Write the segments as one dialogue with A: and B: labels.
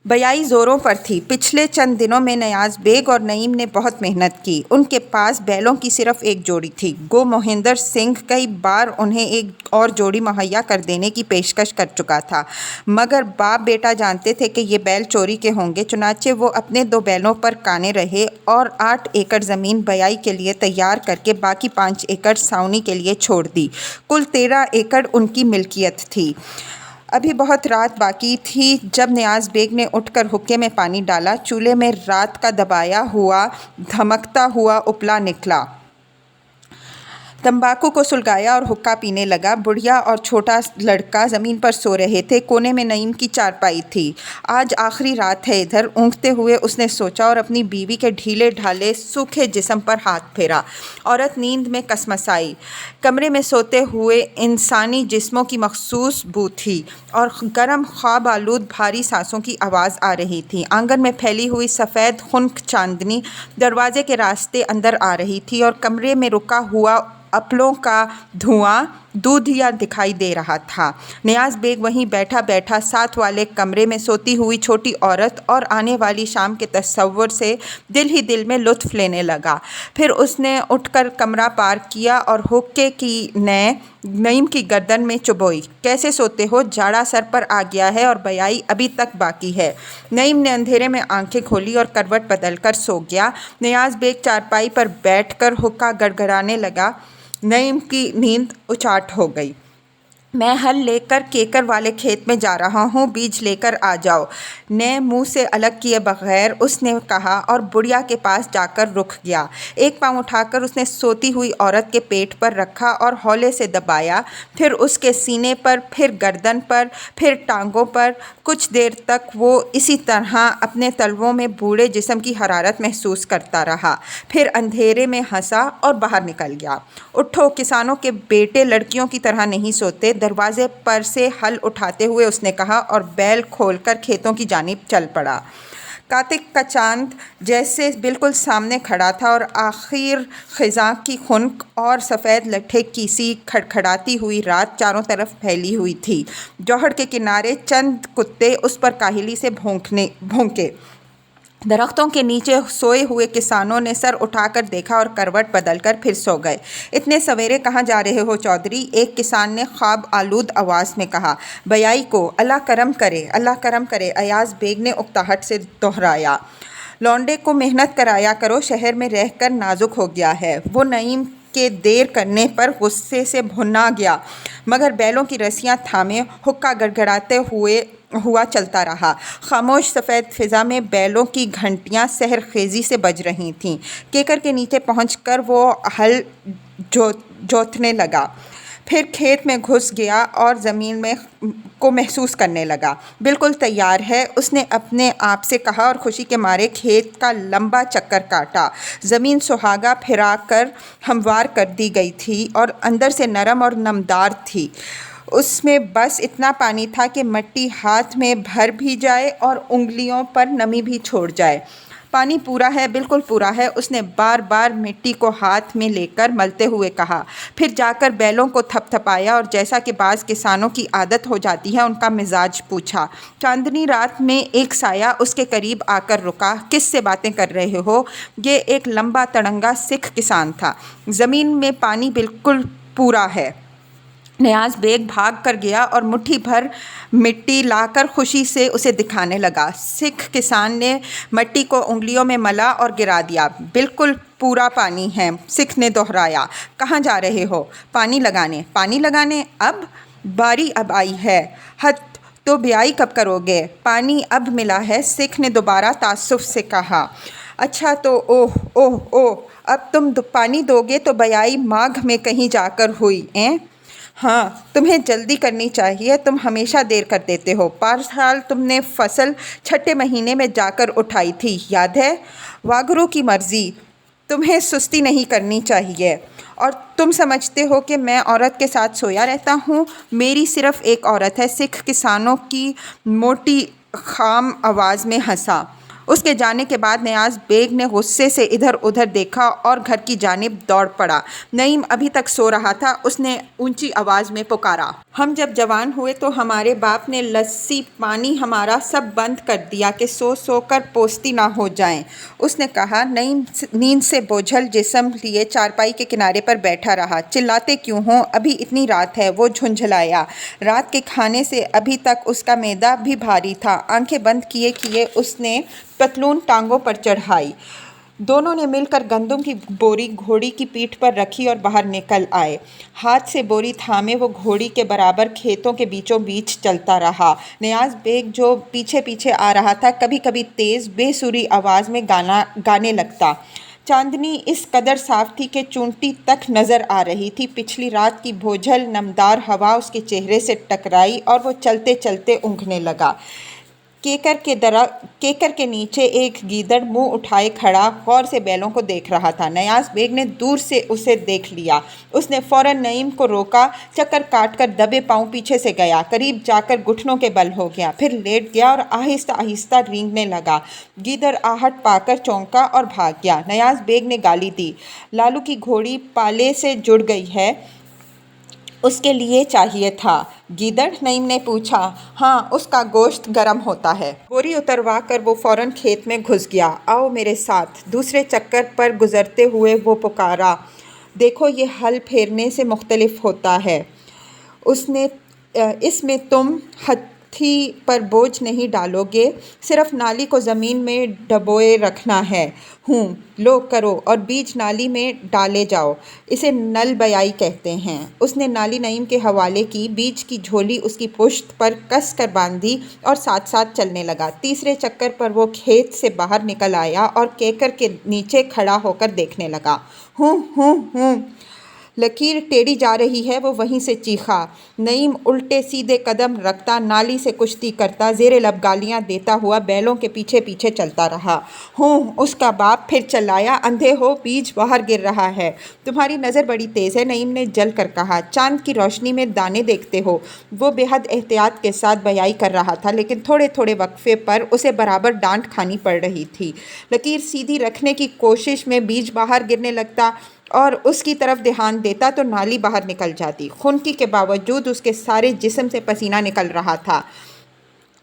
A: بیائی زوروں پر تھی۔ پچھلے چند دنوں میں نیاز بیگ اور نعیم نے بہت محنت کی۔ ان کے پاس بیلوں کی صرف ایک جوڑی تھی۔ گو مہندر سنگھ کئی بار انہیں ایک اور جوڑی مہیا کر دینے کی پیشکش کر چکا تھا، مگر باپ بیٹا جانتے تھے کہ یہ بیل چوری کے ہوں گے، چنانچہ وہ اپنے 2 بیلوں پر کانے رہے اور 8 ایکڑ زمین بیائی کے لیے تیار کر کے باقی 5 ایکڑ ساونی کے لیے چھوڑ دی۔ کل 13 ایکڑ ان کی ملکیت تھی۔ ابھی بہت رات باقی تھی جب نیاز بیگ نے اٹھ کر حقے میں پانی ڈالا۔ چولہے میں رات کا دبایا ہوا دھمکتا ہوا اپلا نکلا، تمباکو کو سلگایا اور حقہ پینے لگا۔ بڑھیا اور چھوٹا لڑکا زمین پر سو رہے تھے۔ کونے میں نعیم کی چارپائی تھی۔ آج آخری رات ہے ادھر، اونگتے ہوئے اس نے سوچا اور اپنی بیوی کے ڈھیلے ڈھالے سوکھے جسم پر ہاتھ پھیرا۔ عورت نیند میں کسمسائی۔ کمرے میں سوتے ہوئے انسانی جسموں کی مخصوص بو تھی اور گرم خواب آلود بھاری سانسوں کی آواز آ رہی تھی۔ آنگن میں پھیلی ہوئی سفید خنک چاندنی دروازے کے راستے اندر آ رہی تھی اور کمرے میں رکا ہوا اپلوں کا دھواں دودھیا دکھائی دے رہا تھا۔ نیاز بیگ وہیں بیٹھا بیٹھا ساتھ والے کمرے میں سوتی ہوئی چھوٹی عورت اور آنے والی شام کے تصور سے دل ہی دل میں لطف لینے لگا۔ پھر اس نے اٹھ کر کمرہ پار کیا اور حقے کی نیں نعیم کی گردن میں چبوئی۔ کیسے سوتے ہو؟ جاڑا سر پر آ گیا ہے اور بیائی ابھی تک باقی ہے۔ نعیم نے اندھیرے میں آنکھیں کھولی اور کروٹ بدل کر سو گیا۔ نیاز بیگ چارپائی پر بیٹھ کر حقہ گڑگڑانے لگا۔ نعیم کی نیند اچاٹ ہو گئی۔ میں ہل لے کر کیکر والے کھیت میں جا رہا ہوں، بیج لے کر آ جاؤ، نے منہ سے الگ کیے بغیر اس نے کہا اور بڑھیا کے پاس جا کر رک گیا۔ ایک پاؤں اٹھا کر اس نے سوتی ہوئی عورت کے پیٹ پر رکھا اور ہولے سے دبایا، پھر اس کے سینے پر، پھر گردن پر، پھر ٹانگوں پر۔ کچھ دیر تک وہ اسی طرح اپنے تلووں میں بوڑھے جسم کی حرارت محسوس کرتا رہا، پھر اندھیرے میں ہنسا اور باہر نکل گیا۔ اٹھو، کسانوں کے بیٹے لڑکیوں کی طرح نہیں سوتے، دروازے پر سے ہل اٹھاتے ہوئے اس نے کہا اور بیل کھول کر کھیتوں کی جانب چل پڑا۔ کارتک کا چاند جیسے بالکل سامنے کھڑا تھا اور آخر خزاں کی خنک اور سفید لٹھے کی سی کھڑکھڑاتی ہوئی رات چاروں طرف پھیلی ہوئی تھی۔ جوہڑ کے کنارے چند کتے اس پر کاہلی سے بھونکے۔ درختوں کے نیچے سوئے ہوئے کسانوں نے سر اٹھا کر دیکھا اور کروٹ بدل کر پھر سو گئے۔ اتنے سویرے کہاں جا رہے ہو چودھری؟ ایک کسان نے خواب آلود آواز میں کہا۔ بیائی کو۔ اللہ کرم کرے، اللہ کرم کرے، ایاز بیگ نے اکتاہٹ سے دہرایا۔ لونڈے کو محنت کرایا کرو، شہر میں رہ کر نازک ہو گیا ہے۔ وہ نعیم کے دیر کرنے پر غصے سے بھنا گیا، مگر بیلوں کی رسیاں تھامے حقہ گڑگڑاتے ہوا چلتا رہا۔ خاموش سفید فضا میں بیلوں کی گھنٹیاں سحر خیزی سے بج رہی تھیں۔ کیکر کے نیچے پہنچ کر وہ ہل جوتنے لگا، پھر کھیت میں گھس گیا اور زمین کو محسوس کرنے لگا۔ بالکل تیار ہے، اس نے اپنے آپ سے کہا اور خوشی کے مارے کھیت کا لمبا چکر کاٹا۔ زمین سہاگا پھرا کر ہموار کر دی گئی تھی اور اندر سے نرم اور نمدار تھی۔ اس میں بس اتنا پانی تھا کہ مٹی ہاتھ میں بھر بھی جائے اور انگلیوں پر نمی بھی چھوڑ جائے۔ پانی پورا ہے، بالکل پورا ہے، اس نے بار بار مٹی کو ہاتھ میں لے کر ملتے ہوئے کہا، پھر جا کر بیلوں کو تھپ تھپایا اور جیسا کہ بعض کسانوں کی عادت ہو جاتی ہے ان کا مزاج پوچھا۔ چاندنی رات میں ایک سایہ اس کے قریب آ کر رکا۔ کس سے باتیں کر رہے ہو؟ یہ ایک لمبا تڑنگا سکھ کسان تھا۔ زمین میں پانی بالکل پورا ہے۔ نیاز بیگ بھاگ کر گیا اور مٹھی بھر مٹی لا کر خوشی سے اسے دکھانے لگا۔ سکھ کسان نے مٹی کو انگلیوں میں ملا اور گرا دیا۔ بالکل پورا پانی ہے، سکھ نے دہرایا۔ کہاں جا رہے ہو؟ پانی لگانے۔ پانی لگانے؟ اب باری اب آئی ہے۔ ہت، تو بیائی کب کرو گے؟ پانی اب ملا ہے، سکھ نے دوبارہ تعصب سے کہا۔ اچھا تو اوہ اوہ اوہ، اب تم پانی دو گے تو بیائی ماگھ میں کہیں جا کر ہوئی ہاں، تمہیں جلدی کرنی چاہیے، تم ہمیشہ دیر کر دیتے ہو۔ پارسال تم نے فصل چھٹے مہینے میں جا کر اٹھائی تھی، یاد ہے؟ واگرو کی مرضی، تمہیں سستی نہیں کرنی چاہیے۔ اور تم سمجھتے ہو کہ میں عورت کے ساتھ سویا رہتا ہوں؟ میری صرف ایک عورت ہے، سکھ کسانوں کی موٹی خام آواز میں ہنسا۔ اس کے جانے کے بعد نیاز بیگ نے غصے سے ادھر ادھر دیکھا اور گھر کی جانب دوڑ پڑا۔ نعیم ابھی تک سو رہا تھا۔ اس نے اونچی آواز میں پکارا، ہم جب جوان ہوئے تو ہمارے باپ نے لسی پانی ہمارا سب بند کر دیا کہ سو سو کر پوستی نہ ہو جائیں۔ اس نے کہا۔ نعیم نیند سے بوجھل جسم لیے چارپائی کے کنارے پر بیٹھا رہا۔ چلاتے کیوں ہو، ابھی اتنی رات ہے، وہ جھنجھلایا۔ رات کے کھانے سے ابھی تک اس کا معدہ بھی بھاری تھا۔ آنکھیں بند کیے کیے اس نے پتلون ٹانگوں پر چڑھائی۔ دونوں نے مل کر گندم کی بوری گھوڑی کی پیٹھ پر رکھی اور باہر نکل آئے۔ ہاتھ سے بوری تھامے وہ گھوڑی کے برابر کھیتوں کے بیچوں بیچ چلتا رہا۔ نیاز بیگ جو پیچھے پیچھے آ رہا تھا کبھی کبھی تیز بے سری آواز میں گانے لگتا۔ چاندنی اس قدر صاف تھی کہ چونٹی تک نظر آ رہی تھی۔ پچھلی رات کی بوجھل نمدار ہوا اس کے چہرے سے ٹکرائی اور وہ چلتے چلتے اونگھنے لگا۔ کیکر کے نیچے ایک گیدڑ منہ اٹھائے کھڑا غور سے بیلوں کو دیکھ رہا تھا۔ نیاز بیگ نے دور سے اسے دیکھ لیا۔ اس نے فوراً نعیم کو روکا، چکر کاٹ کر دبے پاؤں پیچھے سے گیا، قریب جا کر گھٹنوں کے بل ہو گیا، پھر لیٹ گیا اور آہستہ آہستہ رینگنے لگا۔ گیدڑ آہٹ پا کر چونکا اور بھاگ گیا۔ نیاز بیگ نے گالی دی، لالو کی گھوڑی پالے سے جڑ گئی ہے، اس کے لیے چاہیے تھا۔ گیدڑ؟ نعیم نے پوچھا۔ ہاں، اس کا گوشت گرم ہوتا ہے۔ بوری اتروا کر وہ فوراً کھیت میں گھس گیا۔ آؤ میرے ساتھ۔ دوسرے چکر پر گزرتے ہوئے وہ پکارا۔ دیکھو یہ ہل پھیرنے سے مختلف ہوتا ہے، اس میں تم ہتھی پر بوجھ نہیں ڈالو گے، صرف نالی کو زمین میں ڈبوئے رکھنا ہے۔ لو کرو اور بیج نالی میں ڈالے جاؤ، اسے نل بیائی کہتے ہیں۔ اس نے نالی نعیم کے حوالے کی، بیج کی جھولی اس کی پشت پر کس کر باندھی اور ساتھ ساتھ چلنے لگا۔ تیسرے چکر پر وہ کھیت سے باہر نکل آیا اور کیکر کے نیچے کھڑا ہو کر دیکھنے لگا۔ لکیر ٹیڑھی جا رہی ہے، وہ وہیں سے چیخا۔ نعیم الٹے سیدھے قدم رکھتا، نالی سے کشتی کرتا، زیر لب گالیاں دیتا ہوا بیلوں کے پیچھے پیچھے چلتا رہا۔ اس کا باپ پھر چلایا، اندھے ہو، بیج باہر گر رہا ہے۔ تمہاری نظر بڑی تیز ہے، نعیم نے جل کر کہا۔ چاند کی روشنی میں دانے دیکھتے ہو۔ وہ بے حد احتیاط کے ساتھ بیائی کر رہا تھا، لیکن تھوڑے تھوڑے وقفے پر اسے برابر ڈانٹ کھانی پڑ رہی تھی۔ لکیر سیدھی رکھنے کی کوشش میں بیج باہر گرنے لگتا اور اس کی طرف دھیان دیتا تو نالی باہر نکل جاتی۔ خنکی کے باوجود اس کے سارے جسم سے پسینہ نکل رہا تھا۔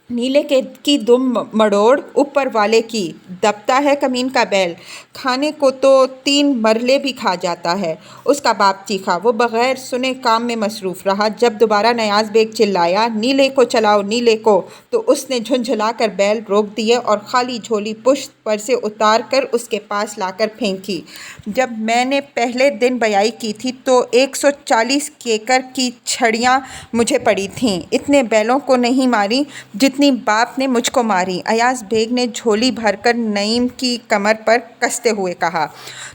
A: نیلے کی دم مڑوڑ، اوپر والے کی دبتا ہے کمین کا بیل، کھانے کو تو 3 مرلے بھی کھا جاتا ہے، اس کا باپ چیخا۔ وہ بغیر سنے کام میں مصروف رہا۔ جب دوبارہ نیاز بیگ چلایا، نیلے کو چلاؤ، نیلے کو، تو اس نے جھنجھلا کر بیل روک دیے اور خالی جھولی پشت پر سے اتار کر اس کے پاس لا کر پھینکی۔ جب میں نے پہلے دن بیائی کی تھی تو 140 کیکر کی چھڑیاں مجھے پڑی تھیں، اتنے بیلوں کو نہیں ماری جتنی باپ نے مجھ کو ماری۔ ایاز بیگ نے جھولی بھر کر نعیم کی کمر پر کستے ہوئے کہا۔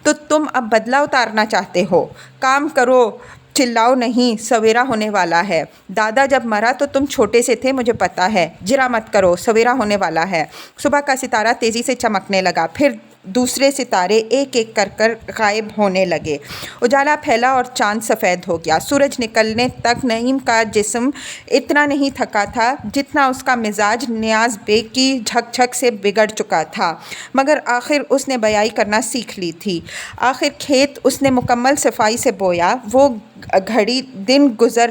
A: تو تم اب بدلہ اتارنا چاہتے ہو؟ کام کرو، چلاؤ نہیں، سویرا ہونے والا ہے۔ دادا جب مرا تو تم چھوٹے سے تھے، مجھے پتا ہے۔ جرا مت کرو، سویرا ہونے والا ہے۔ صبح کا ستارہ تیزی سے چمکنے لگا، پھر دوسرے ستارے ایک ایک کر غائب ہونے لگے۔ اجالا پھیلا اور چاند سفید ہو گیا۔ سورج نکلنے تک نعیم کا جسم اتنا نہیں تھکا تھا جتنا اس کا مزاج نیاز بیگ کی جھک جھک سے بگڑ چکا تھا، مگر آخر اس نے بیائی کرنا سیکھ لی تھی۔ آخر کھیت اس نے مکمل صفائی سے بویا۔ 2 گھڑی دن گزر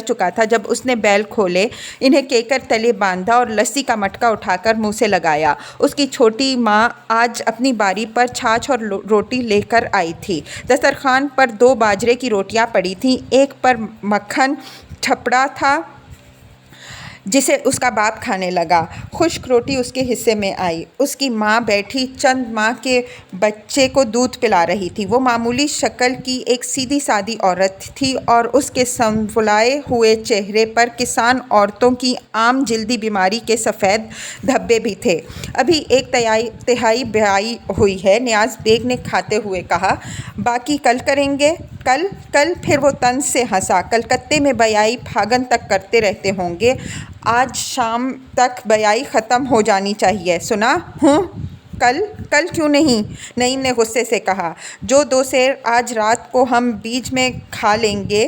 A: چکا تھا جب اس نے بیل کھولے، انہیں کیکر تلے باندھا اور لسی کا مٹکا اٹھا کر منہ سے لگایا۔ اس کی چھوٹی ماں آج اپنی باری پر چھاچھ اور روٹی لے کر آئی تھی۔ دسترخوان پر 2 باجرے کی روٹیاں پڑی تھیں، ایک پر مکھن چھپڑا تھا جسے اس کا باپ کھانے لگا۔ خشک روٹی اس کے حصے میں آئی۔ اس کی ماں بیٹھی چند ماہ کے بچے کو دودھ پلا رہی تھی۔ وہ معمولی شکل کی ایک سیدھی سادی عورت تھی اور اس کے سنبھلائے ہوئے چہرے پر کسان عورتوں کی عام جلدی بیماری کے سفید دھبے بھی تھے۔ ابھی 1/3 بیائی ہوئی ہے، نیاز بیگ نے کھاتے ہوئے کہا۔ باقی کل کریں گے۔ کل؟ پھر وہ طنز سے ہنسا۔ کلکتے میں بیائی پھاگن تک کرتے رہتے ہوں گے، آج شام تک بیائی ختم ہو جانی چاہیے، سنا؟ کل کیوں نہیں؟ نعیم نے غصے سے کہا۔ جو 2 سیر آج رات کو ہم بیج میں کھا لیں گے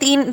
A: 3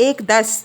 A: 1-10,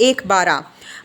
A: 1-12,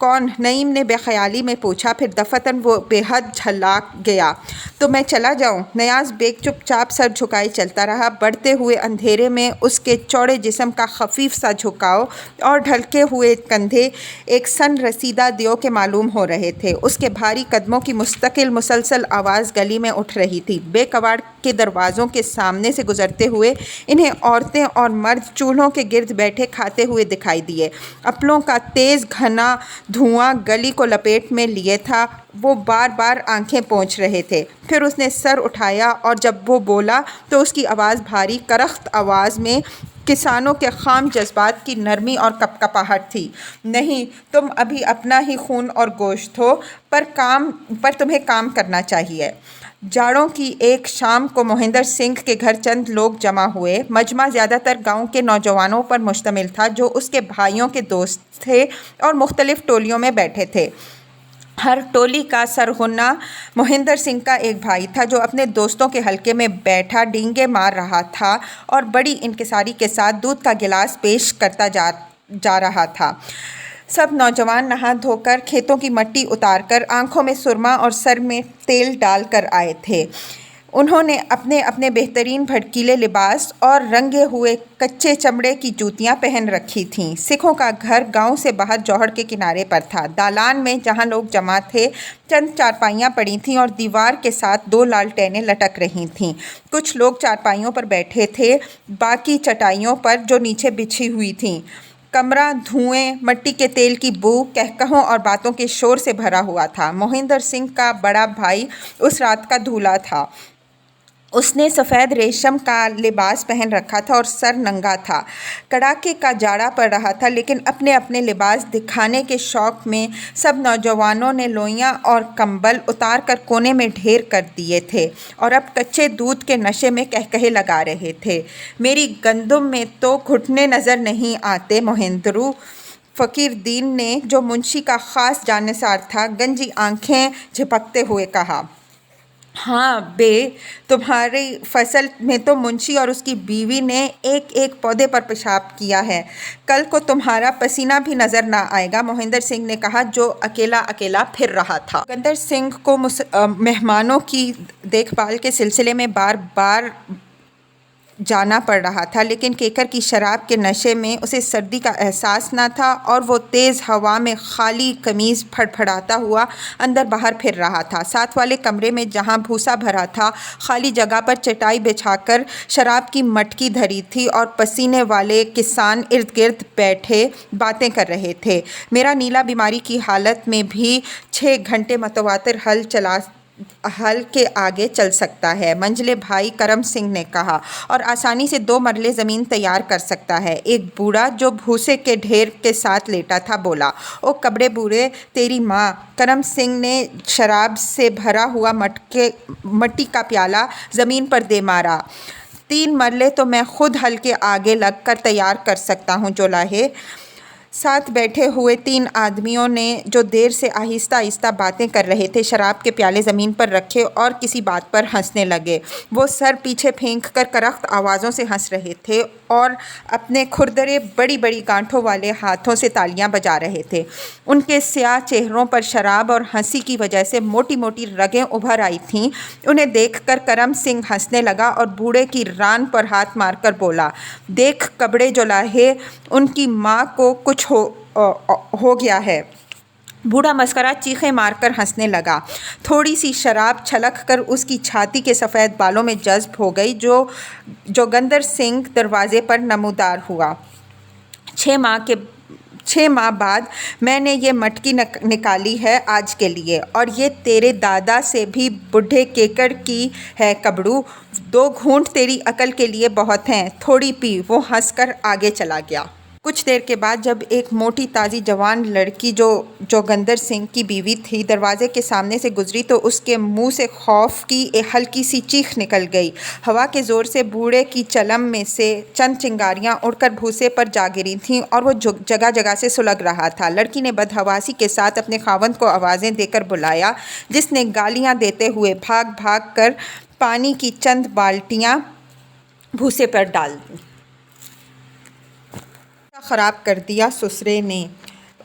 A: کون؟ نعیم نے بے خیالی میں پوچھا۔ پھر دفتن وہ بے حد جھلا گیا۔ تو میں چلا جاؤں؟ نیاز بیگ چپ چاپ سر جھکائے چلتا رہا۔ بڑھتے ہوئے اندھیرے میں اس کے چوڑے جسم کا خفیف سا جھکاؤ اور ڈھلکے ہوئے کندھے ایک سن رسیدہ دیو کے معلوم ہو رہے تھے۔ اس کے بھاری قدموں کی مستقل مسلسل آواز گلی میں اٹھ رہی تھی۔ بے کواڑ کے دروازوں کے سامنے سے گزرتے ہوئے انہیں عورتیں اور مرد چولہوں کے گرد بیٹھے کھاتے ہوئے دکھائی دیے۔ اپلوں کا تیز گھنا دھواں گلی کو لپیٹ میں لیے تھا۔ وہ بار بار آنکھیں پوچھ رہے تھے۔ پھر اس نے سر اٹھایا اور جب وہ بولا تو اس کی آواز بھاری کرخت آواز میں کسانوں کے خام جذبات کی نرمی اور کپکپاہٹ تھی۔ نہیں، تم ابھی اپنا ہی خون اور گوشت ہو، پر تمہیں کام کرنا چاہیے۔ جاڑوں کی ایک شام کو مہندر سنگھ کے گھر چند لوگ جمع ہوئے۔ مجمع زیادہ تر گاؤں کے نوجوانوں پر مشتمل تھا جو اس کے بھائیوں کے دوست تھے اور مختلف ٹولیوں میں بیٹھے تھے۔ ہر ٹولی کا سرغنہ مہندر سنگھ کا ایک بھائی تھا جو اپنے دوستوں کے حلقے میں بیٹھا ڈینگے مار رہا تھا اور بڑی انکساری کے ساتھ دودھ کا گلاس پیش کرتا جا رہا تھا۔ سب نوجوان نہا دھو کر، کھیتوں کی مٹی اتار کر، آنکھوں میں سرما اور سر میں تیل ڈال کر آئے تھے۔ انہوں نے اپنے اپنے بہترین بھڑکیلے لباس اور رنگے ہوئے کچے چمڑے کی جوتیاں پہن رکھی تھیں۔ سکھوں کا گھر گاؤں سے باہر جوہڑ کے کنارے پر تھا۔ دالان میں جہاں لوگ جمع تھے چند چارپائیاں پڑی تھیں اور دیوار کے ساتھ 2 لالٹینیں لٹک رہی تھیں۔ کچھ لوگ چارپائیوں پر بیٹھے تھے، باقی چٹائیوں پر جو نیچے بچھی ہوئی تھیں۔ کمرہ دھوئیں، مٹی کے تیل کی بو، کہکہوں اور باتوں کے شور سے بھرا ہوا تھا۔ مہندر سنگھ کا بڑا بھائی اس رات کا دولہا تھا۔ اس نے سفید ریشم کا لباس پہن رکھا تھا اور سر ننگا تھا۔ کڑاکے کا جاڑا پڑ رہا تھا، لیکن اپنے اپنے لباس دکھانے کے شوق میں سب نوجوانوں نے لوئیاں اور کمبل اتار کر کونے میں ڈھیر کر دیے تھے اور اب کچے دودھ کے نشے میں کہکہے لگا رہے تھے۔ میری گندم میں تو گھٹنے نظر نہیں آتے مہندرو، فقیر دین نے، جو منشی کا خاص جانثار تھا، گنجی آنکھیں جھپکتے ہوئے کہا۔ ہاں بے، تمہاری فصل میں تو منشی اور اس کی بیوی نے ایک ایک پودے پر پیشاب کیا ہے۔ کل کو تمہارا پسینہ بھی نظر نہ آئے گا، مہندر سنگھ نے کہا، جو اکیلا اکیلا پھر رہا تھا۔ مہندر سنگھ کو مہمانوں کی دیکھ بھال کے سلسلے میں بار بار جانا پڑ رہا تھا، لیکن کیکر کی شراب کے نشے میں اسے سردی کا احساس نہ تھا اور وہ تیز ہوا میں خالی قمیض پھڑپھڑاتا ہوا اندر باہر پھر رہا تھا۔ ساتھ والے کمرے میں جہاں بھوسا بھرا تھا، خالی جگہ پر چٹائی بچھا کر شراب کی مٹکی دھری تھی اور پسینے والے کسان ارد گرد بیٹھے باتیں کر رہے تھے۔ میرا نیلا بیماری کی حالت میں بھی 6 گھنٹے متواتر حل کے آگے چل سکتا ہے، منجلے بھائی کرم سنگھ نے کہا، اور آسانی سے 2 مرلے زمین تیار کر سکتا ہے۔ ایک بوڑھا جو بھوسے کے ڈھیر کے ساتھ لیٹا تھا بولا۔ او کبڑے بوڑھے، تیری ماں! کرم سنگھ نے شراب سے بھرا ہوا مٹی کا پیالہ زمین پر دے مارا۔ 3 مرلے تو میں خود حل کے آگے لگ کر تیار کر سکتا ہوں جولاہے۔ ساتھ بیٹھے ہوئے 3 آدمیوں نے، جو دیر سے آہستہ آہستہ باتیں کر رہے تھے، شراب کے پیالے زمین پر رکھے اور کسی بات پر ہنسنے لگے۔ وہ سر پیچھے پھینک کر کرخت آوازوں سے ہنس رہے تھے اور اپنے کھردرے بڑی بڑی گانٹھوں والے ہاتھوں سے تالیاں بجا رہے تھے۔ ان کے سیاہ چہروں پر شراب اور ہنسی کی وجہ سے موٹی موٹی رگیں ابھر آئی تھیں۔ انہیں دیکھ کر کرم سنگھ ہنسنے لگا اور بوڑھے کی ران پر ہاتھ مار کر بولا، دیکھ کبڑے جولاہے، ان کی ماں کو کچھ ہو گیا ہے۔ بوڑھا مسکرا چیخیں مار کر ہنسنے لگا۔ تھوڑی سی شراب چھلک کر اس کی چھاتی کے سفید بالوں میں جذب ہو گئی، جو جوگندر سنگھ دروازے پر نمودار ہوا۔ 6 ماہ بعد میں نے یہ مٹکی نکالی ہے آج کے لیے، اور یہ تیرے دادا سے بھی بڈھے کیکر کی ہے کبڑو۔ 2 گھونٹ تیری عقل کے لیے بہت ہیں، تھوڑی پی۔ وہ ہنس کر آگے چلا گیا۔ کچھ دیر کے بعد جب ایک موٹی تازی جوان لڑکی، جو جوگندر سنگھ کی بیوی تھی، دروازے کے سامنے سے گزری تو اس کے منہ سے خوف کی ایک ہلکی سی چیخ نکل گئی۔ ہوا کے زور سے بوڑھے کی چلم میں سے چند چنگاریاں اڑ کر بھوسے پر جا گری تھیں اور وہ جگہ جگہ سے سلگ رہا تھا۔ لڑکی نے بدحواسی کے ساتھ اپنے خاوند کو آوازیں دے کر بلایا، جس نے گالیاں دیتے ہوئے بھاگ بھاگ کر پانی کی چند بالٹیاں بھوسے پر ڈال دیں۔ خراب کر دیا سسرے نے،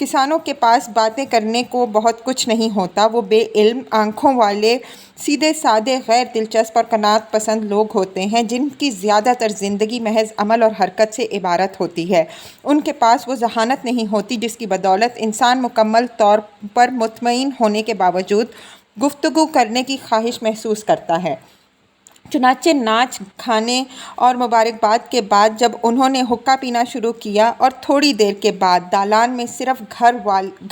A: کسانوں کے پاس باتیں کرنے کو بہت کچھ نہیں ہوتا، وہ بے علم آنکھوں والے سیدھے سادے غیر دلچسپ اور قناعت پسند لوگ ہوتے ہیں جن کی زیادہ تر زندگی محض عمل اور حرکت سے عبارت ہوتی ہے۔ ان کے پاس وہ ذہانت نہیں ہوتی جس کی بدولت انسان مکمل طور پر مطمئن ہونے کے باوجود گفتگو کرنے کی خواہش محسوس کرتا ہے۔ چنانچہ ناچ کھانے اور مبارکباد کے بعد جب انہوں نے حقہ پینا شروع کیا اور تھوڑی دیر کے بعد دالان میں صرف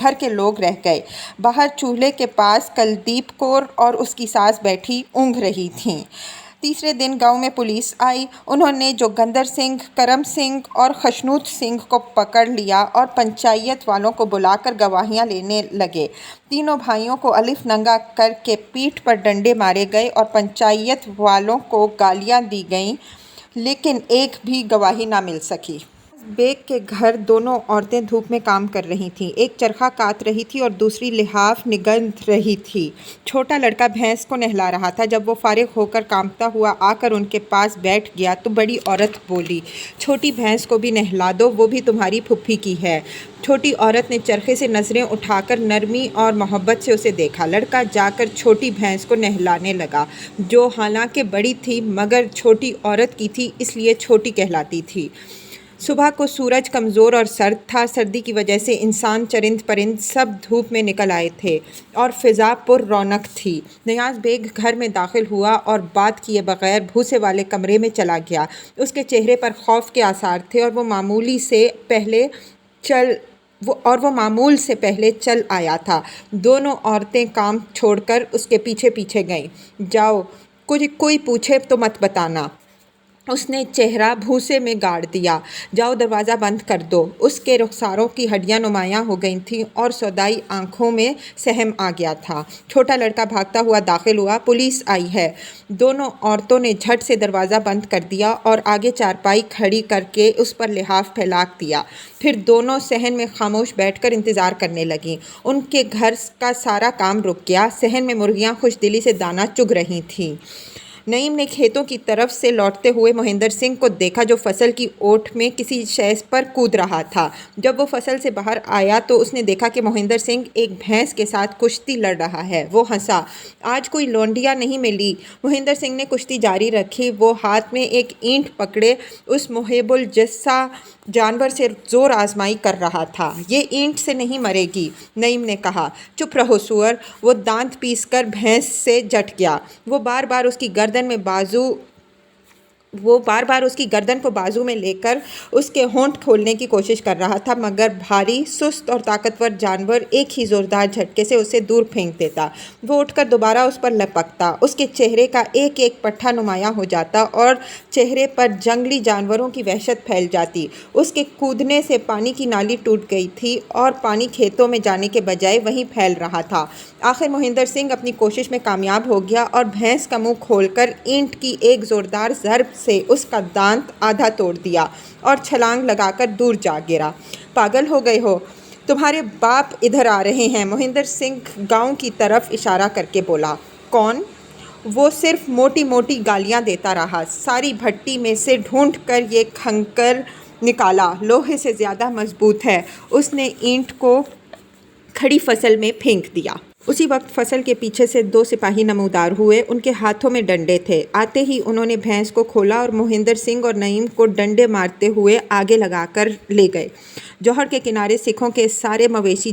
A: گھر کے لوگ رہ گئے، باہر چولہے کے پاس کلدیپ کور اور اس کی ساس بیٹھی اونگھ رہی تھیں۔ تیسرے دن گاؤں میں پولیس آئی۔ انہوں نے جوگندر سنگھ، کرم سنگھ اور خشنوت سنگھ کو پکڑ لیا اور پنچایت والوں کو بلا کر گواہیاں لینے لگے۔ تینوں بھائیوں کو الف ننگا کر کے پیٹھ پر ڈنڈے مارے گئے اور پنچایت والوں کو گالیاں دی گئیں، لیکن ایک بھی گواہی نہ مل سکی۔ بیگ کے گھر دونوں عورتیں دھوپ میں کام کر رہی تھیں، ایک چرخہ کات رہی تھی اور دوسری لحاف نگند رہی تھی۔ چھوٹا لڑکا بھینس کو نہلا رہا تھا۔ جب وہ فارغ ہو کر کانپتا ہوا آ کر ان کے پاس بیٹھ گیا تو بڑی عورت بولی، چھوٹی بھینس کو بھی نہلا دو، وہ بھی تمہاری پھپھی کی ہے۔ چھوٹی عورت نے چرخے سے نظریں اٹھا کر نرمی اور محبت سے اسے دیکھا۔ لڑکا جا کر چھوٹی بھینس کو نہلانے لگا، جو حالانکہ بڑی تھی مگر چھوٹی عورت کی تھی اس لیے چھوٹی کہلاتی تھی۔ صبح کو سورج کمزور اور سرد تھا۔ سردی کی وجہ سے انسان، چرند پرند سب دھوپ میں نکل آئے تھے اور فضا پر رونق تھی۔ نیاز بیگ گھر میں داخل ہوا اور بات کیے بغیر بھوسے والے کمرے میں چلا گیا۔ اس کے چہرے پر خوف کے آثار تھے اور وہ معمول سے پہلے چل آیا تھا۔ دونوں عورتیں کام چھوڑ کر اس کے پیچھے پیچھے گئیں۔ جاؤ، کوئی پوچھے تو مت بتانا۔ اس نے چہرہ بھوسے میں گاڑ دیا۔ جاؤ، دروازہ بند کر دو۔ اس کے رخساروں کی ہڈیاں نمایاں ہو گئی تھیں اور سودائی آنکھوں میں سہم آ گیا تھا۔ چھوٹا لڑکا بھاگتا ہوا داخل ہوا۔ پولیس آئی ہے۔ دونوں عورتوں نے جھٹ سے دروازہ بند کر دیا اور آگے چارپائی کھڑی کر کے اس پر لحاف پھیلا دیا۔ پھر دونوں صحن میں خاموش بیٹھ کر انتظار کرنے لگیں۔ ان کے گھر کا سارا کام رک گیا۔ صحن میں مرغیاں خوش دلی سے دانہ چگ رہی تھیں۔ نعیم نے کھیتوں کی طرف سے لوٹتے ہوئے مہندر سنگھ کو دیکھا جو فصل کی اوٹ میں کسی شے پر کود رہا تھا۔ جب وہ فصل سے باہر آیا تو اس نے دیکھا کہ مہندر سنگھ ایک بھینس کے ساتھ کشتی لڑ رہا ہے۔ وہ ہنسا۔ آج کوئی لونڈیاں نہیں ملی۔ مہندر سنگھ نے کشتی جاری رکھی۔ وہ ہاتھ میں ایک اینٹ پکڑے اس محب الجثہ جانور سے زور آزمائی کر رہا تھا۔ یہ اینٹ سے نہیں مرے گی، نعیم نے کہا۔ چپ رہو سور۔ وہ دانت پیس کر بھینس سے جٹ گیا۔ وہ بار بار اس کی گردن کو بازو میں لے کر اس کے ہونٹ کھولنے کی کوشش کر رہا تھا مگر بھاری، سست اور طاقتور جانور ایک ہی زوردار جھٹکے سے اسے دور پھینک دیتا۔ وہ اٹھ کر دوبارہ اس پر لپکتا۔ اس کے چہرے کا ایک ایک پٹھا نمایاں ہو جاتا اور چہرے پر جنگلی جانوروں کی وحشت پھیل جاتی۔ اس کے کودنے سے پانی کی نالی ٹوٹ گئی تھی اور پانی کھیتوں میں جانے کے بجائے وہیں پھیل رہا تھا۔ آخر مہندر سنگھ اپنی کوشش میں کامیاب ہو گیا اور بھینس کا منہ کھول کر اینٹ کی ایک زوردار ضرب سے اس کا دانت آدھا توڑ دیا اور چھلانگ لگا کر دور جا گرا۔ پاگل ہو گئے ہو؟ تمہارے باپ ادھر آ رہے ہیں، مہندر سنگھ گاؤں کی طرف اشارہ کر کے بولا۔ کون؟ وہ صرف موٹی موٹی گالیاں دیتا رہا۔ ساری بھٹی میں سے ڈھونڈ کر یہ کھنکر نکالا، لوہے سے زیادہ مضبوط ہے۔ اس نے اینٹ کو کھڑی فصل میں پھینک دیا۔ اسی وقت فصل کے پیچھے سے دو سپاہی نمودار ہوئے۔ ان کے ہاتھوں میں ڈنڈے تھے۔ آتے ہی انہوں نے بھینس کو کھولا اور مہندر سنگھ اور نعیم کو ڈنڈے مارتے ہوئے آگے لگا کر لے گئے۔ جوہر کے کنارے سکھوں کے سارے مویشی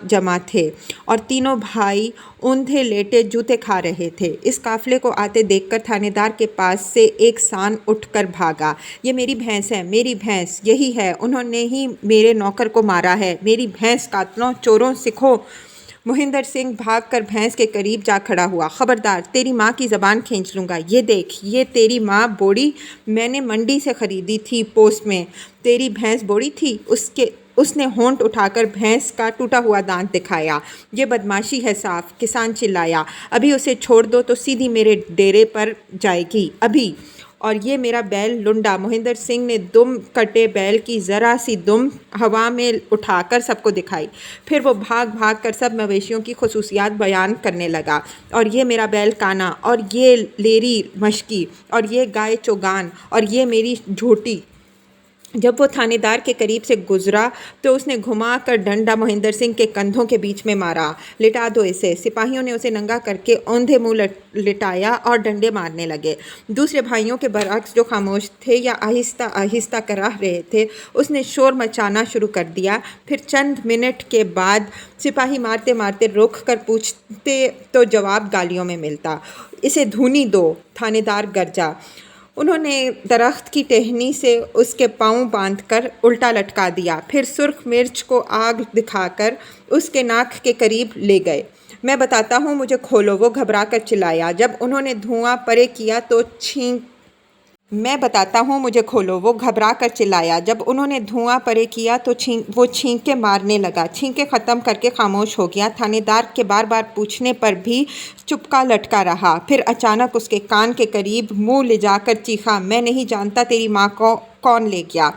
A: جمع تھے اور تینوں بھائی اوندھے لیٹے جوتے کھا رہے تھے۔ اس قافلے کو آتے دیکھ کر تھانے دار کے پاس سے ایک سان اٹھ کر بھاگا۔ یہ میری بھینس ہے، میری بھینس یہی ہے، انہوں نے ہی میرے نوکر کو مارا ہے، میری بھینس قاتلوں، چوروں، سکھوں۔ مہندر سنگھ بھاگ کر بھینس کے قریب جا کھڑا ہوا۔ خبردار، تیری ماں کی زبان کھینچ لوں گا۔ یہ دیکھ، یہ تیری ماں بوڑی میں نے منڈی سے خریدی تھی پوسٹ میں۔ تیری بھینس بوڑی تھی؟ اس نے ہونٹ اٹھا کر بھینس کا ٹوٹا ہوا دانت دکھایا۔ یہ بدماشی ہے صاف، کسان چلایا۔ ابھی اسے چھوڑ دو تو سیدھی میرے ڈیرے پر جائے گی، ابھی۔ اور یہ میرا بیل لنڈا۔ مہندر سنگھ نے دم کٹے بیل کی ذرا سی دم ہوا میں اٹھا کر سب کو دکھائی۔ پھر وہ بھاگ بھاگ کر سب مویشیوں کی خصوصیات بیان کرنے لگا۔ اور یہ میرا بیل کانا، اور یہ لیری مشکی، اور یہ گائے چوگان، اور یہ میری جھوٹی۔ جب وہ تھانے دار کے قریب سے گزرا تو اس نے گھما کر ڈنڈا مہندر سنگھ کے کندھوں کے بیچ میں مارا۔ لٹا دو اسے۔ سپاہیوں نے اسے ننگا کر کے اوندھے منہ لٹایا اور ڈنڈے مارنے لگے۔ دوسرے بھائیوں کے برعکس جو خاموش تھے یا آہستہ آہستہ کراہ رہے تھے، اس نے شور مچانا شروع کر دیا۔ پھر چند منٹ کے بعد سپاہی مارتے مارتے رک کر پوچھتے تو جواب گالیوں میں ملتا۔ اسے دھونی دو، تھانے دار گرجا۔ انہوں نے درخت کی ٹہنی سے اس کے پاؤں باندھ کر الٹا لٹکا دیا، پھر سرخ مرچ کو آگ دکھا کر اس کے ناک کے قریب لے گئے۔ میں بتاتا ہوں، مجھے کھولو، وہ گھبرا کر چلایا۔ جب انہوں نے دھواں پرے کیا تو وہ چھینکے مارنے لگا۔ چھینکے ختم کر کے خاموش ہو گیا۔ تھانے دار کے بار بار پوچھنے پر بھی چپکا لٹکا رہا۔ پھر اچانک اس کے کان کے قریب منہ لے جا کر چیخا، میں نہیں جانتا تیری ماں کو کون لے گیا۔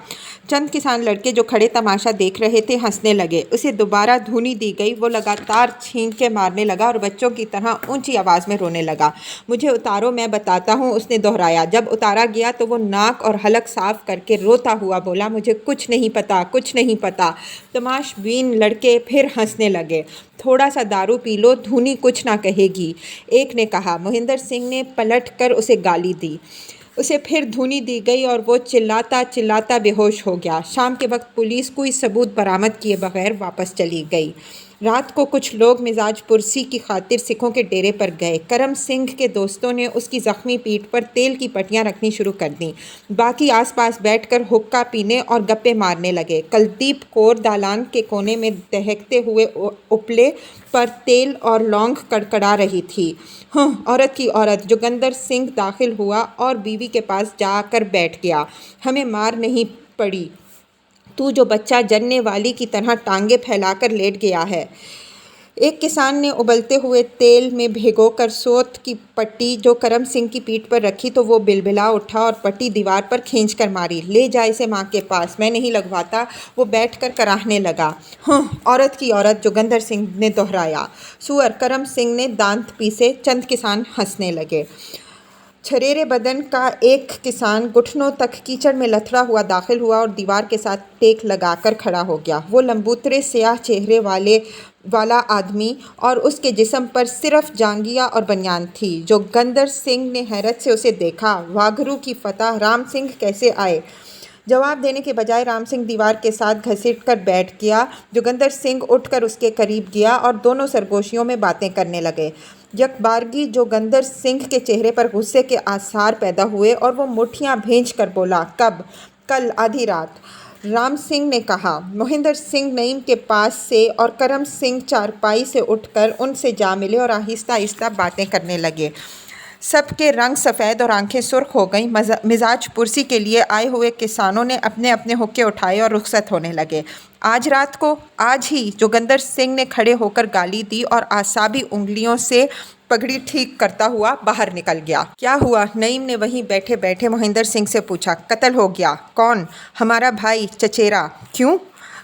A: چند کسان لڑکے جو کھڑے تماشا دیکھ رہے تھے ہنسنے لگے۔ اسے دوبارہ دھونی دی گئی۔ وہ لگاتار چھینکے مارنے لگا اور بچوں کی طرح اونچی آواز میں رونے لگا۔ مجھے اتارو، میں بتاتا ہوں، اس نے دہرایا۔ جب اتارا گیا تو وہ ناک اور حلق صاف کر کے روتا ہوا بولا، مجھے کچھ نہیں پتا، کچھ نہیں پتا۔ تماش بین لڑکے پھر ہنسنے لگے۔ تھوڑا سا دارو پی لو، دھونی کچھ نہ کہے گی، ایک نے کہا۔ مہندر سنگھ نے پلٹ کر اسے گالی دی۔ اسے پھر دھونی دی گئی اور وہ چلاتا چلاتا بے ہوش ہو گیا۔ شام کے وقت پولیس کوئی ثبوت برآمد کیے بغیر واپس چلی گئی۔ رات کو کچھ لوگ مزاج پرسی کی خاطر سکھوں کے ڈیرے پر گئے۔ کرم سنگھ کے دوستوں نے اس کی زخمی پیٹھ پر تیل کی پٹیاں رکھنی شروع کر دیں۔ باقی آس پاس بیٹھ کر حقہ پینے اور گپے مارنے لگے۔ کلدیپ کور دالان کے کونے میں دہکتے ہوئے اپلے پر تیل اور لونگ کڑکڑا رہی تھی۔ عورت کی عورت! جوگندر سنگھ داخل ہوا اور بیوی کے پاس جا کر بیٹھ گیا۔ ہمیں مار نہیں پڑی، تو جو بچہ جننے والی کی طرح ٹانگیں پھیلا کر لیٹ گیا ہے۔ ایک کسان نے ابلتے ہوئے تیل میں بھگو کر سوت کی پٹی جو کرم سنگھ کی پیٹھ پر رکھی تو وہ بلبلا اٹھا اور پٹی دیوار پر کھینچ کر ماری۔ لے جا اسے ماں کے پاس، میں نہیں لگواتا، وہ بیٹھ کر کراہنے لگا۔ عورت کی عورت! جوگندر سنگھ نے دہرایا۔ سور! کرم سنگھ نے دانت پیسے۔ چند کسان ہنسنے لگے۔ چھریرے بدن کا ایک کسان گھٹنوں تک کیچڑ میں لتھڑا ہوا داخل ہوا اور دیوار کے ساتھ ٹیک لگا کر کھڑا ہو گیا۔ وہ لمبوترے سیاہ چہرے والا آدمی اور اس کے جسم پر صرف جانگھیا اور بنیان تھی۔ جوگندر سنگھ نے حیرت سے اسے دیکھا۔ واگھرو کی فتح! رام سنگھ کیسے آئے؟ جواب دینے کے بجائے رام سنگھ دیوار کے ساتھ گھسیٹ کر بیٹھ گیا۔ جوگندر سنگھ اٹھ کر اس کے قریب گیا اور دونوں سرگوشیوں میں باتیں کرنے لگے۔ یکبارگی جوگندر سنگھ کے چہرے پر غصے کے آثار پیدا ہوئے اور وہ مٹھیاں بھینچ کر بولا، کب؟ کل آدھی رات۔ رام سنگھ نے کہا۔ مہندر سنگھ نعیم کے پاس سے اور کرم سنگھ چارپائی سے اٹھ کر ان سے جا ملے اور آہستہ آہستہ باتیں کرنے لگے۔ سب کے رنگ سفید اور آنکھیں سرخ ہو گئیں۔ مزاج پرسی کے لیے آئے ہوئے کسانوں نے اپنے اپنے حقے اٹھائے اور رخصت ہونے لگے۔ آج رات کو؟ آج ہی! جوگندر سنگھ نے کھڑے ہو کر گالی دی اور اعصابی انگلیوں سے پگڑی ٹھیک کرتا ہوا باہر نکل گیا۔ کیا ہوا؟ نعیم نے وہیں بیٹھے بیٹھے مہندر سنگھ سے پوچھا۔ قتل ہو گیا۔ کون؟ ہمارا بھائی چچیرا۔ کیوں؟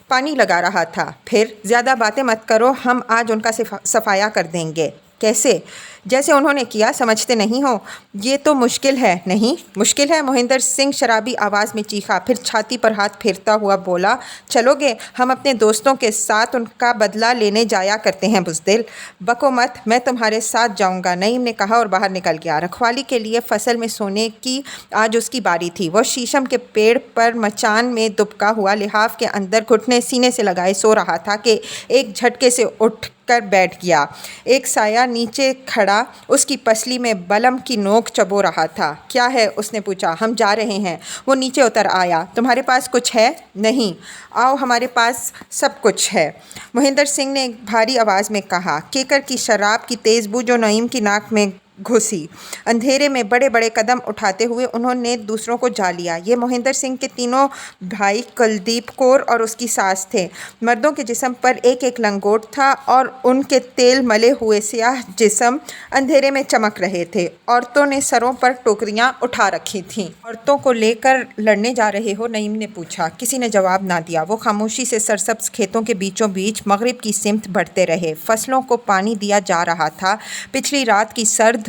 A: پانی لگا رہا تھا۔ پھر؟ زیادہ باتیں مت کرو، ہم آج ان کا صفایا کر دیں گے۔ کیسے؟ جیسے انہوں نے کیا، سمجھتے نہیں ہو؟ یہ تو مشکل ہے۔ نہیں مشکل ہے؟ مہندر سنگھ شرابی آواز میں چیخا، پھر چھاتی پر ہاتھ پھیرتا ہوا بولا، چلو گے؟ ہم اپنے دوستوں کے ساتھ ان کا بدلہ لینے جایا کرتے ہیں، بزدل۔ بکو مت، میں تمہارے ساتھ جاؤں گا، نعیم نے کہا اور باہر نکل گیا۔ رکھوالی کے لیے فصل میں سونے کی آج اس کی باری تھی۔ وہ شیشم کے پیڑ پر مچان میں دبکا ہوا لحاف کے اندر گھٹنے سینے سے لگائے سو رہا تھا کہ ایک جھٹکے سے اٹھ کر بیٹھ گیا۔ ایک سایہ نیچے کھڑا اس کی پسلی میں بلم کی نوک چبو رہا تھا۔ کیا ہے؟ اس نے پوچھا۔ ہم جا رہے ہیں۔ وہ نیچے اتر آیا۔ تمہارے پاس کچھ ہے؟ نہیں۔ آؤ، ہمارے پاس سب کچھ ہے، مہندر سنگھ نے ایک بھاری آواز میں کہا۔ کیکر کی شراب کی تیز بو جو نعیم کی ناک میں گھسی۔ اندھیرے میں بڑے بڑے قدم اٹھاتے ہوئے انہوں نے دوسروں کو جا لیا۔ یہ مہندر سنگھ کے تینوں بھائی کلدیپ کور اور اس کی ساس تھے۔ مردوں کے جسم پر ایک ایک لنگوٹ تھا اور ان کے تیل ملے ہوئے سیاہ جسم اندھیرے میں چمک رہے تھے۔ عورتوں نے سروں پر ٹوکریاں اٹھا رکھی تھیں۔ عورتوں کو لے کر لڑنے جا رہے ہو؟ نعیم نے پوچھا۔ کسی نے جواب نہ دیا۔ وہ خاموشی سے سرسبز کھیتوں کے بیچوں بیچ مغرب کی سمت بڑھتے رہے۔ فصلوں کو پانی دیا جا رہا تھا۔ پچھلی رات کی سرد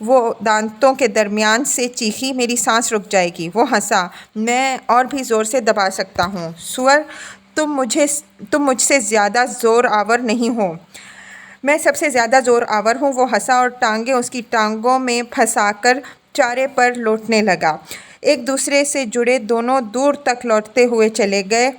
A: وہ دانتوں کے درمیان سے چیخی، میری سانس رک جائے گی۔ وہ ہنسا، میں اور بھی زور سے دبا سکتا ہوں۔ سور، تم مجھ سے زیادہ زور آور نہیں ہو۔ میں سب سے زیادہ زور آور ہوں۔ وہ ہنسا اور ٹانگیں اس کی ٹانگوں میں پھنسا کر چارے پر لوٹنے لگا۔ ایک دوسرے سے جڑے دونوں دور تک لوٹتے ہوئے چلے گئے۔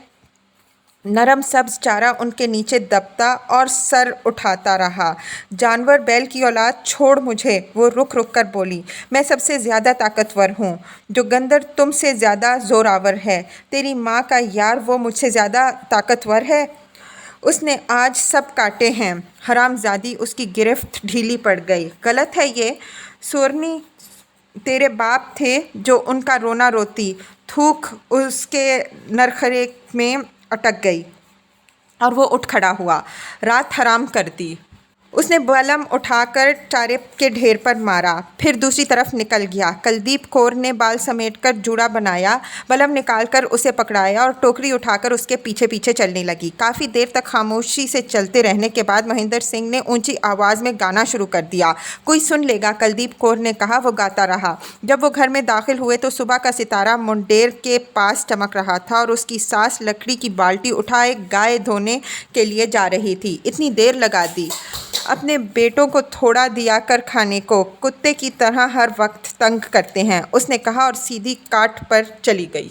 A: نرم سبز چارہ ان کے نیچے دبتا اور سر اٹھاتا رہا۔ جانور بیل کی اولاد، چھوڑ مجھے، وہ رک رک کر بولی۔ میں سب سے زیادہ طاقتور ہوں۔ جوگندر تم سے زیادہ زور آور ہے۔ تیری ماں کا یار وہ مجھ سے زیادہ طاقتور ہے۔ اس نے آج سب کاٹے ہیں۔ حرام زادی، اس کی گرفت ڈھیلی پڑ گئی۔ غلط ہے یہ، سورنی تیرے باپ تھے جو ان کا رونا روتی۔ تھوک اس کے نرخرے میں اٹک گئی اور وہ اٹھ کھڑا ہوا۔ رات حرام کر دی۔ اس نے بلم اٹھا کر چارے کے ڈھیر پر مارا، پھر دوسری طرف نکل گیا۔ کلدیپ کور نے بال سمیٹ کر جوڑا بنایا، بلم نکال کر اسے پکڑایا اور ٹوکری اٹھا کر اس کے پیچھے پیچھے چلنے لگی۔ کافی دیر تک خاموشی سے چلتے رہنے کے بعد مہندر سنگھ نے اونچی آواز میں گانا شروع کر دیا۔ کوئی سن لے گا، کلدیپ کور نے کہا۔ وہ گاتا رہا۔ جب وہ گھر میں داخل ہوئے تو صبح کا ستارہ منڈیر کے پاس چمک رہا تھا اور اس کی ساس لکڑی کی بالٹی اٹھائے گائے دھونے کے لیے جا رہی تھی۔ اتنی دیر لگا دی، اپنے بیٹوں کو تھوڑا دیا کر کھانے کو، کتے کی طرح ہر وقت تنگ کرتے ہیں، اس نے کہا اور سیدھی کاٹ پر چلی گئی۔